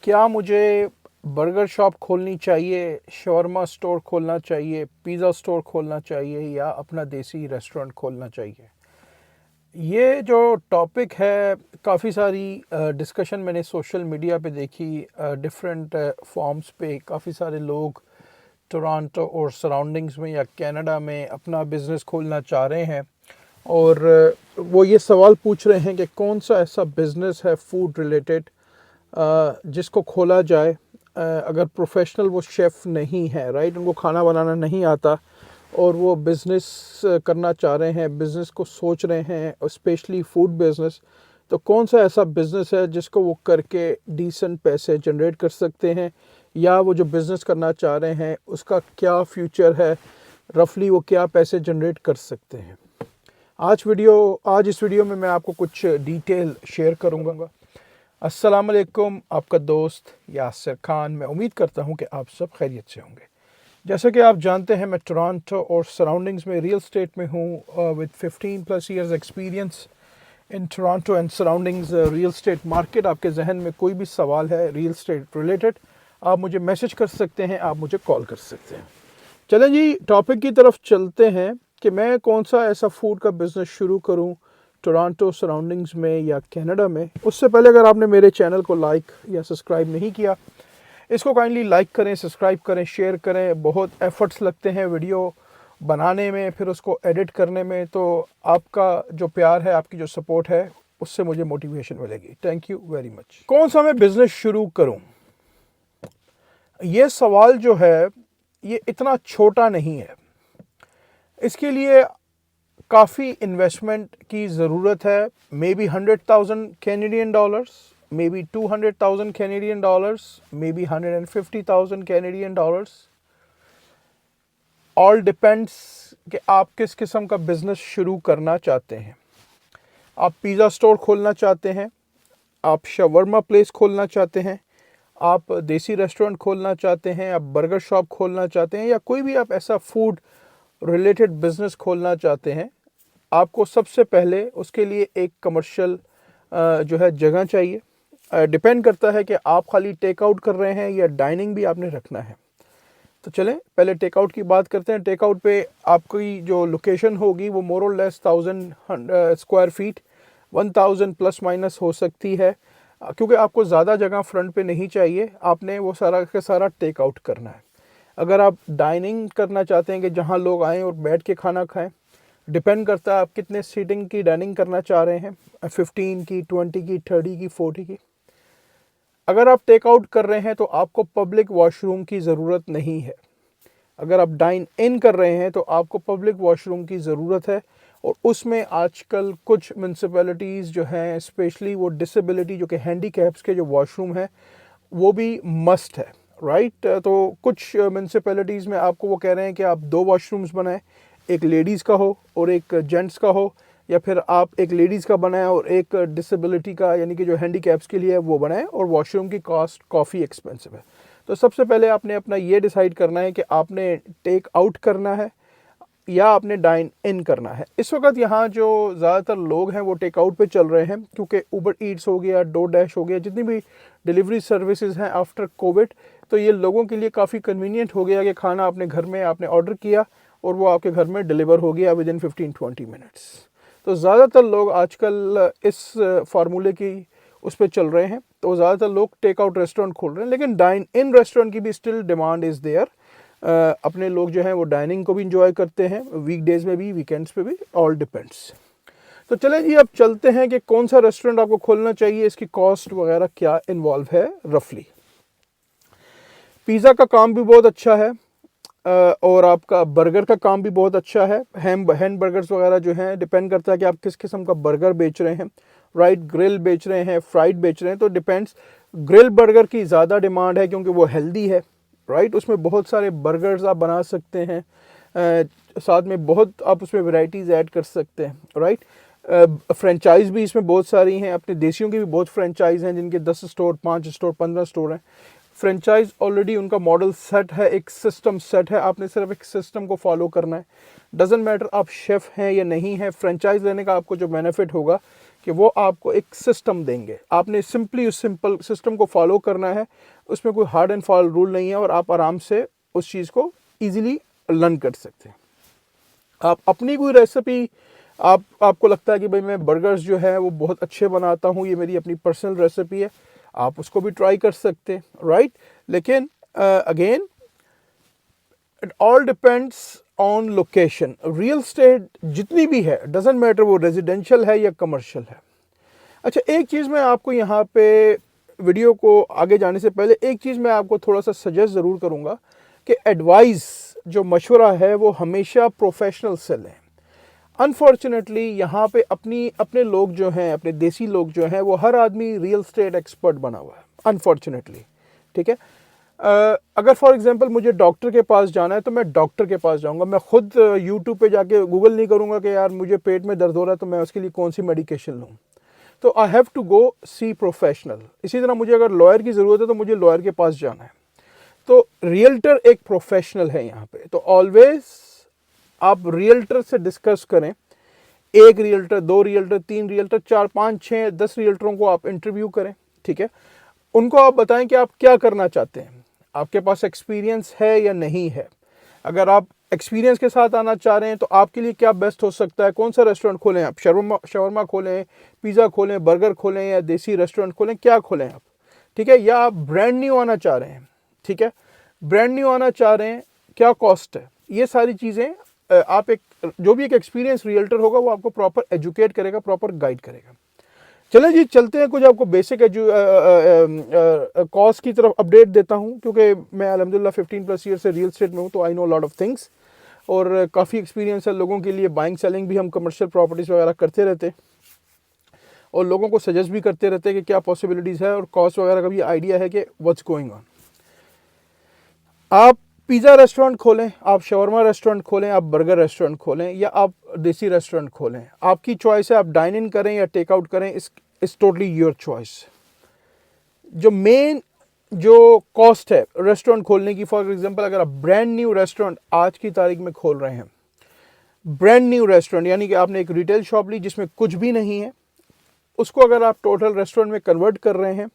क्या मुझे burger shop खोलनी चाहिए, शवरमा स्टोर खोलना चाहिए, पिज़्ज़ा स्टोर खोलना चाहिए या अपना देसी रेस्टोरेंट खोलना चाहिए? ये जो टॉपिक है, काफ़ी सारी डिस्कशन मैंने सोशल मीडिया पे देखी, डिफरेंट फॉर्म्स पे। काफ़ी सारे लोग टोरंटो और सराउंडिंग्स में या कनाडा में अपना बिज़नेस खोलना चाह रहे हैं और वो ये सवाल पूछ रहे हैं कि कौन सा ऐसा बिज़नेस है फूड रिलेटेड जिसको खोला जाए। अगर प्रोफेशनल वो शेफ़ नहीं है, राइट, उनको खाना बनाना नहीं आता और वो बिज़नेस करना चाह रहे हैं, बिज़नेस को सोच रहे हैं, स्पेशली फूड बिज़नेस, तो कौन सा ऐसा बिज़नेस है जिसको वो करके डिसेंट पैसे जनरेट कर सकते हैं, या वो जो बिज़नेस करना चाह रहे हैं उसका क्या फ्यूचर है, रफली वो क्या पैसे जनरेट कर सकते हैं। आज इस वीडियो में मैं आपको कुछ डिटेल शेयर करूँगा। अस्सलाम वालेकुम, आपका दोस्त यासिर खान। मैं उम्मीद करता हूँ कि आप सब खैरियत से होंगे। जैसा कि आप जानते हैं, मैं टोरंटो और सराउंडिंग्स में रियल स्टेट में हूँ with 15+ years experience in Toronto and surroundings real estate market. आपके जहन में कोई भी सवाल है रियल स्टेट रिलेटेड, आप मुझे मैसेज कर सकते हैं, आप मुझे कॉल कर सकते हैं। चलें जी, टॉपिक की तरफ चलते हैं कि मैं कौन सा ऐसा फूड का बिज़नेस शुरू करूं टोरंटो सराउंडिंग्स में या कनाडा में। उससे पहले अगर आपने मेरे चैनल को लाइक या सब्सक्राइब नहीं किया, इसको काइंडली लाइक करें, सब्सक्राइब करें, शेयर करें। बहुत एफर्ट्स लगते हैं वीडियो बनाने में, फिर उसको एडिट करने में, तो आपका जो प्यार है, आपकी जो सपोर्ट है, उससे मुझे मोटिवेशन मिलेगी। Thank you very much. कौन सा मैं बिज़नेस शुरू करूं, ये सवाल जो है ये इतना छोटा नहीं है। इसके लिए काफ़ी इन्वेस्टमेंट की ज़रूरत है। May be 100,000 Canadian dollars, may be 200,000 Canadian dollars, may be 150,000 Canadian dollars. All depends कि आप किस किस्म का बिज़नेस शुरू करना चाहते हैं। आप पिज़्ज़ा स्टोर खोलना चाहते हैं, आप शवरमा प्लेस खोलना चाहते हैं, आप देसी रेस्टोरेंट खोलना चाहते हैं, आप बर्गर शॉप खोलना चाहते हैं, या कोई भी आप ऐसा फूड रिलेटेड बिज़नेस खोलना चाहते हैं, आपको सबसे पहले उसके लिए एक कमर्शियल जो है जगह चाहिए। डिपेंड करता है कि आप खाली टेक आउट कर रहे हैं या डाइनिंग भी आपने रखना है। तो चलें पहले टेक आउट की बात करते हैं। टेक आउट पे आपकी जो लोकेशन होगी वो मोर और less 1000 square feet, 1000 plus minus हो सकती है, क्योंकि आपको ज़्यादा जगह फ्रंट पे नहीं चाहिए। आपने वो सारा का सारा टेक आउट करना है। अगर आप डाइनिंग करना चाहते हैं कि जहां लोग आएँ और बैठ के खाना खाएं, डिपेंड करता है आप कितने सीटिंग की डाइनिंग करना चाह रहे हैं, 15 की, 20 की, 30 की, 40 की। अगर आप टेक आउट कर रहे हैं तो आपको पब्लिक वॉशरूम की ज़रूरत नहीं है। अगर आप डाइन इन कर रहे हैं तो आपको पब्लिक वॉशरूम की ज़रूरत है, और उसमें आजकल कुछ म्यूनसिपैलिटीज़ जो हैं, स्पेशली वो डिसेबिलिटी जो कि हैंडीकैप्स के जो वॉशरूम हैं, वो भी मस्ट है, राइट। तो कुछ म्यूनसिपैलिटीज़ में आपको वो कह रहे हैं कि आप 2 वॉशरूम्स बनाएं, एक लेडीज़ का हो और एक जेंट्स का हो, या फिर आप एक लेडीज़ का बनाएं और एक डिसेबिलिटी का, यानी कि जो हैंडीकैप्स के लिए है वो बनाएं, और वॉशरूम की कॉस्ट काफ़ी एक्सपेंसिव है। तो सबसे पहले आपने अपना ये डिसाइड करना है कि आपने टेक आउट करना है या आपने डाइन इन करना है। इस वक्त यहाँ जो ज़्यादातर लोग हैं वो टेक आउट पे चल रहे हैं, क्योंकि उबर ईट्स हो गया, डोरडैश हो गया, जितनी भी डिलीवरी सर्विसेज हैं आफ्टर कोविड, तो ये लोगों के लिए काफ़ी कन्वीनियंट हो गया कि खाना अपने घर में आपने ऑर्डर किया और वो आपके घर में डिलीवर हो गया विद इन 15-20 मिनट्स। तो ज़्यादातर लोग आजकल इस फार्मूले की उस पर चल रहे हैं, तो ज़्यादातर लोग टेक आउट रेस्टोरेंट खोल रहे हैं, लेकिन डाइन इन रेस्टोरेंट की भी स्टिल डिमांड इज़ देयर। अपने लोग जो हैं वो डाइनिंग को भी इंजॉय करते हैं, वीकडेज़ में भी, वीकेंड्स पे भी, ऑल डिपेंड्स। तो चलें जी, अब चलते हैं कि कौन सा रेस्टोरेंट आपको खोलना चाहिए, इसकी कॉस्ट वगैरह क्या इन्वॉल्व है रफली। पिज़्ज़ा का काम भी बहुत अच्छा है, और आपका बर्गर का काम भी बहुत अच्छा है। हैम बर्गर्स वगैरह जो हैं, डिपेंड करता है कि आप किस किस्म का बर्गर बेच रहे हैं, राइट। ग्रिल बेच रहे हैं, फ्राइड बेच रहे हैं, तो डिपेंड्स। ग्रिल बर्गर की ज़्यादा डिमांड है क्योंकि वो हेल्दी है, राइट। उसमें बहुत सारे बर्गर्स आप बना सकते हैं, साथ में बहुत आप उसमें वैरायटीज़ ऐड कर सकते हैं, राइट। फ्रेंचाइज भी इसमें बहुत सारी हैं, अपने देसियों की भी बहुत फ्रेंचाइज हैं जिनके 10 स्टोर, 5 स्टोर, 15 स्टोर हैं। फ्रेंचाइज ऑलरेडी उनका मॉडल सेट है, एक सिस्टम सेट है, आपने सिर्फ एक सिस्टम को फॉलो करना है। डजेंट मैटर आप शेफ़ हैं या नहीं हैं, फ्रेंचाइज लेने का आपको जो बेनिफिट होगा कि वो आपको एक सिस्टम देंगे, आपने सिंपली उस सिंपल सिस्टम को फॉलो करना है, उसमें कोई हार्ड एंड फास्ट रूल नहीं है और आप आराम से उस चीज़ को ईजिली लर्न कर सकते हैं। आप अपनी कोई रेसिपी आपको लगता है कि भाई मैं बर्गर्स जो है वो बहुत अच्छे बनाता हूँ, ये मेरी अपनी पर्सनल रेसिपी है, आप उसको भी ट्राई कर सकते हैं, राइट। लेकिन again it all depends on location. Real estate जितनी भी है, डजेंट मैटर वो रेजिडेंशियल है या कमर्शियल है। अच्छा, एक चीज़ मैं आपको यहाँ पे वीडियो को आगे जाने से पहले एक चीज़ मैं आपको थोड़ा सा सजेस्ट ज़रूर करूँगा कि एडवाइस जो मशवरा है वो हमेशा प्रोफेशनल से लें। अनफॉर्चुनेटली यहाँ पे अपने लोग जो हैं, अपने देसी लोग जो हैं, वो हर आदमी रियल एस्टेट एक्सपर्ट बना हुआ है, अनफॉर्चुनेटली, ठीक है। अगर फॉर एग्जांपल मुझे डॉक्टर के पास जाना है तो मैं डॉक्टर के पास जाऊंगा, मैं खुद यूट्यूब पे जाके गूगल नहीं करूंगा कि यार मुझे पेट में दर्द हो रहा है तो मैं उसके लिए कौन सी मेडिकेशन लूँ। तो I have to go see professional. इसी तरह मुझे अगर लॉयर की ज़रूरत है तो मुझे लॉयर के पास जाना है। तो रियल्टर एक प्रोफेशनल है यहाँ पे, तो ऑलवेज आप रियल्टर से डिस्कस करें। एक रियल्टर, दो रियल्टर, तीन रियल्टर, 4, 5, 6, 10 रियल्टरों को आप इंटरव्यू करें, ठीक है। उनको आप बताएं कि आप क्या करना चाहते हैं, आपके पास एक्सपीरियंस है या नहीं है। अगर आप एक्सपीरियंस के साथ आना चाह रहे हैं तो आपके लिए क्या बेस्ट हो सकता है, कौन सा रेस्टोरेंट खोलें आप, शवरमा खोलें, पिज़्ज़ा खोलें, बर्गर खोलें या देसी रेस्टोरेंट खोलें, क्या खोलें आप, ठीक है। या आप ब्रांड न्यू आना चाह रहे हैं, ठीक है, ब्रांड न्यू आना चाह रहे हैं, क्या कॉस्ट है। ये सारी चीज़ें आप जो भी एक एक्सपीरियंस रियल्टर होगा वो आपको प्रॉपर एजुकेट करेगा, प्रॉपर गाइड करेगा। चलें जी, चलते हैं कुछ आपको बेसिक कॉस्ट की तरफ अपडेट देता हूं, क्योंकि मैं अल्हम्दुलिल्लाह 15+ ईयर से रियल एस्टेट में हूं, तो I know lot of things और काफ़ी एक्सपीरियंस है लोगों के लिए। बाइंग सेलिंग भी हम कमर्शियल प्रॉपर्टीज़ वगैरह करते रहते हैं और लोगों को सजेस्ट भी करते रहते हैं कि क्या पॉसिबिलिटीज़ है और कॉस्ट वगैरह का भी आइडिया है कि व्हाट्स गोइंग ऑन। आप पिज़्ज़ा रेस्टोरेंट खोलें, आप शवरमा रेस्टोरेंट खोलें, आप बर्गर रेस्टोरेंट खोलें या आप देसी रेस्टोरेंट खोलें, आपकी चॉइस है। आप डाइन इन करें या टेक आउट करें, इस टोटली योर चॉइस। जो मेन जो कॉस्ट है रेस्टोरेंट खोलने की, फॉर एग्जांपल अगर आप ब्रांड न्यू रेस्टोरेंट आज की तारीख में खोल रहे हैं, ब्रांड न्यू रेस्टोरेंट यानी कि आपने एक रिटेल शॉप ली जिसमें कुछ भी नहीं है, उसको अगर आप टोटल रेस्टोरेंट में कन्वर्ट कर रहे हैं,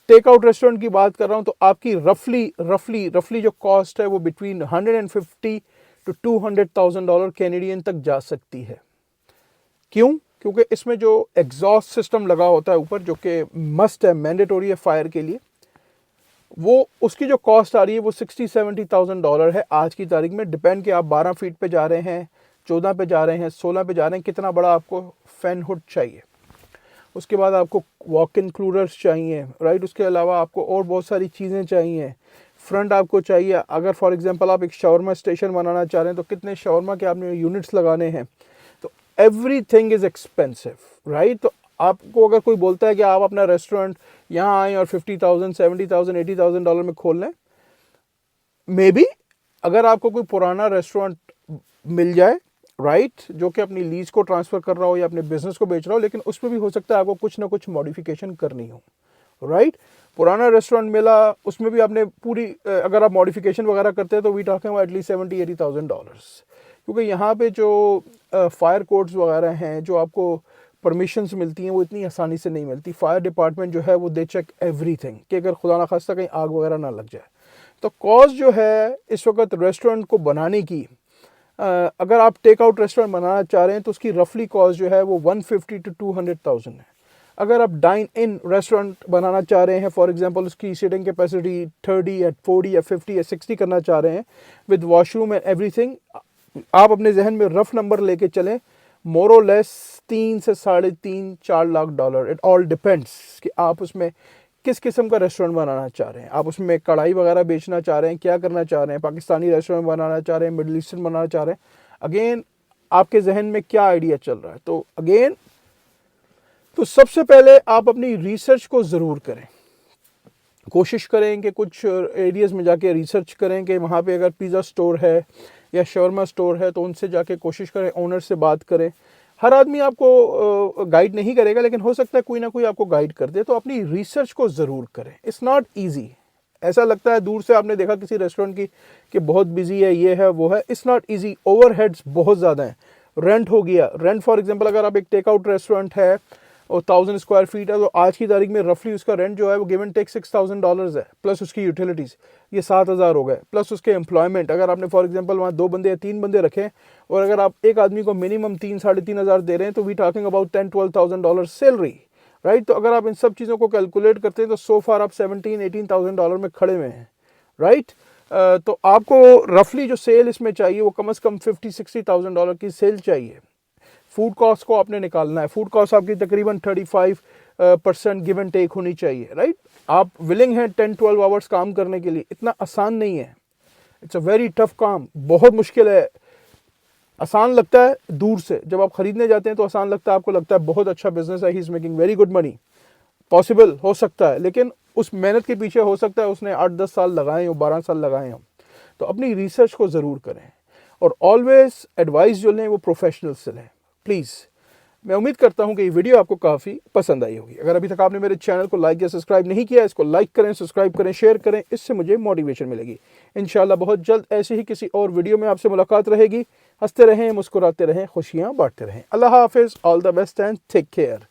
टेक आउट रेस्टोरेंट की बात कर रहा हूं, तो आपकी रफली जो कॉस्ट है वो बिटवीन 150 to 200,000 डॉलर कैनेडियन तक जा सकती है। क्यों? क्योंकि इसमें जो एग्जॉस्ट सिस्टम लगा होता है ऊपर, जो कि मस्ट है, मैंडेटोरी है फायर के लिए, वो उसकी जो कॉस्ट आ रही है वो 60-70,000 डॉलर है आज की तारीख में। डिपेंड कि आप 12 फीट पे जा रहे हैं, 14 पे जा रहे हैं, 16 पे जा रहे हैं, कितना बड़ा आपको फैन हुड चाहिए। उसके बाद आपको वॉक इन कूलर्स चाहिए, राइट। उसके अलावा आपको और बहुत सारी चीज़ें चाहिए। फ्रंट आपको चाहिए, अगर फॉर एग्जांपल आप एक शवरमा स्टेशन बनाना चाह रहे हैं तो कितने शवरमा के आपने यूनिट्स लगाने हैं। तो एवरीथिंग इज़ एक्सपेंसिव, राइट। तो आपको अगर कोई बोलता है कि आप अपना रेस्टोरेंट यहाँ आएँ और 50,000, 70,000, 80,000 डॉलर में खोल लें, मे बी अगर आपको कोई पुराना रेस्टोरेंट मिल जाए, राइट, जो कि अपनी लीज को ट्रांसफ़र कर रहा हो या अपने बिजनेस को बेच रहा हो, लेकिन उसमें भी हो सकता है आपको कुछ ना कुछ मॉडिफिकेशन करनी हो, राइट। पुराना रेस्टोरेंट मिला, उसमें भी आपने पूरी अगर आप मॉडिफिकेशन वगैरह करते हैं तो we talking about at least 70-80,000 dollars, क्योंकि यहाँ पे जो फायर कोड्स वगैरह हैं, जो आपको परमिशंस मिलती हैं, वो इतनी आसानी से नहीं मिलती। फायर डिपार्टमेंट जो है वो दे चेक एवरीथिंग कि अगर खुदा ना खास्ता कहीं आग वगैरह ना लग जाए। तो कॉस्ट जो है इस वक्त रेस्टोरेंट को बनाने की, अगर आप टेक आउट रेस्टोरेंट बनाना चाह रहे हैं तो उसकी रफली कॉस्ट जो है वो 150 to 200,000 है। अगर आप डाइन इन रेस्टोरेंट बनाना चाह रहे हैं, फॉर एग्जांपल उसकी सीटिंग कैपेसिटी 30 या 40 या 50 या 60 करना चाह रहे हैं विद वॉशरूम एंड एवरीथिंग, आप अपने जहन में रफ नंबर लेके चलें, मोर और लेस 3 से 3.5-4 lakh dollar. It all depends कि आप उसमें किस किस्म का रेस्टोरेंट बनाना चाह रहे हैं। आप उसमें कढ़ाई वगैरह बेचना चाह रहे हैं, क्या करना चाह रहे हैं, पाकिस्तानी रेस्टोरेंट बनाना चाह रहे हैं, मिडल ईस्टर्न बनाना चाह रहे हैं, अगेन आपके जहन में क्या आइडिया चल रहा है। तो अगेन तो सबसे पहले आप अपनी रिसर्च को ज़रूर करें, कोशिश करें कि कुछ एरियाज़ में जाके रिसर्च करें कि वहाँ पे अगर पिज़्ज़ा स्टोर है या शवरमा स्टोर है तो उनसे जाके कोशिश करें, ओनर से बात करें। हर आदमी आपको गाइड नहीं करेगा, लेकिन हो सकता है कोई ना कोई आपको गाइड कर दे। तो अपनी रिसर्च को ज़रूर करें। It's not easy. ऐसा लगता है दूर से आपने देखा किसी रेस्टोरेंट की कि बहुत बिजी है, ये है वो है, इट्स नॉट ईजी। ओवरहेड्स बहुत ज़्यादा हैं। रेंट हो गया, रेंट फॉर एग्जांपल अगर आप एक टेक आउट रेस्टोरेंट है, और 1000 स्क्वायर फीट है, तो आज की तारीख में रफली उसका रेंट जो है वो गिव एंड टेक $6000 है, प्लस उसकी यूटिलिटीज़, ये 7000 हो गए, प्लस उसके एम्प्लॉयमेंट। अगर आपने फॉर एग्जांपल वहाँ 2 बंदे या 3 बंदे रखें और अगर आप एक आदमी को मिनिमम 3-3.5 दे रहे हैं, तो we talking about $10-12,000 salary, right. तो अगर आप इन सब चीज़ों को कैलकुलेट करते हैं तो सो फार आप $17,000-18,000 में खड़े हुए हैं, राइट। तो आपको रफली जो सेल इसमें चाहिए वो कम से कम $50,000-60,000 की सेल चाहिए। फूड कॉस्ट को आपने निकालना है, फूड कॉस्ट आपकी तकरीबन 35% गिव एंड टेक होनी चाहिए, राइट। आप विलिंग हैं 10-12 आवर्स काम करने के लिए, इतना आसान नहीं है, इट्स अ वेरी टफ काम, बहुत मुश्किल है। आसान लगता है दूर से, जब आप खरीदने जाते हैं तो आसान लगता है, आपको लगता है बहुत अच्छा बिजनेस है, he is making very good money, possible हो सकता है, लेकिन उस मेहनत के पीछे हो सकता है उसने 8-10 साल लगाए हो, 12 साल लगाए हो। तो अपनी रिसर्च को ज़रूर करें और ऑलवेज एडवाइस जो लें वो प्रोफेशनल से लें, प्लीज़। मैं उम्मीद करता हूं कि ये वीडियो आपको काफ़ी पसंद आई होगी। अगर अभी तक आपने मेरे चैनल को लाइक या सब्सक्राइब नहीं किया, इसको लाइक करें, सब्सक्राइब करें, शेयर करें, इससे मुझे मोटिवेशन मिलेगी। इंशाल्लाह बहुत जल्द ऐसे ही किसी और वीडियो में आपसे मुलाकात रहेगी। हंसते रहें, मुस्कुराते रहें, खुशियाँ बांटते रहें। अल्लाह हाफिज़, all the best and take care.